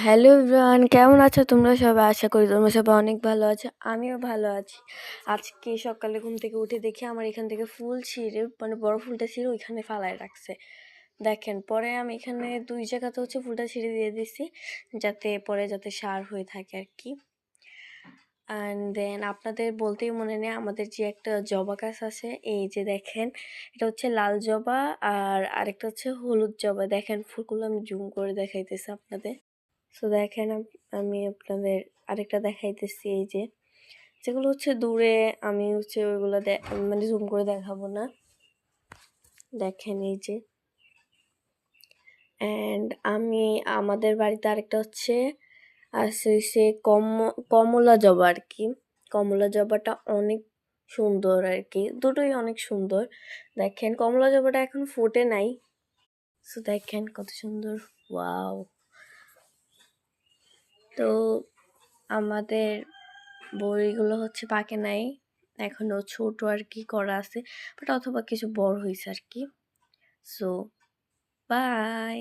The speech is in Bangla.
হ্যালো এভরিওয়ান, কেমন আছো তোমরা সবাই? আশা করি তোমরা সবাই অনেক ভালো আছো। আমিও ভালো আছি। আজকে সকালে ঘুম থেকে উঠে দেখি আমার এখান থেকে ফুল ছিঁড়ে, মানে বড় ফুলটা ছিঁড়ে ওইখানে ফালায় রাখছে। দেখেন, পরে আমি এখানে 2 জায়গাতে ফুলটা ছিঁড়ে দিয়ে দিছি, যাতে সার হয়ে থাকে আর কি। অ্যান্ড দেন আপনাদের বলতেই মনে নেই, আমাদের যে একটা জবা গাছ আছে, এই যে দেখেন, এটা হচ্ছে লাল জবা আর আরেকটা হচ্ছে হলুদ জবা। দেখেন ফুলগুলো আমি জুম করে দেখাইতেছি আপনাদের। সো দেখেন, আমি আপনাদের আরেকটা দেখাইতেছি। এই যে যেগুলো হচ্ছে দূরে, আমি ওইগুলো মানে জুম করে দেখাবো না। দেখেন এই যে, অ্যান্ড আমাদের বাড়িতে আরেকটা হচ্ছে আছে সে কমলা জবা আর কি। কমলা জবাটা অনেক সুন্দর আর কি, দুটোই অনেক সুন্দর। দেখেন কমলা জবাটা এখন ফোটে নাই। সো দেখেন কত সুন্দর, ওয়াও। তো আমাদের বড়িগুলো হচ্ছে পাকে নাই, এখনো ছোট আর কি করা আছে, বাট অথবা কিছু বড় হয়েছে আর কি। So by.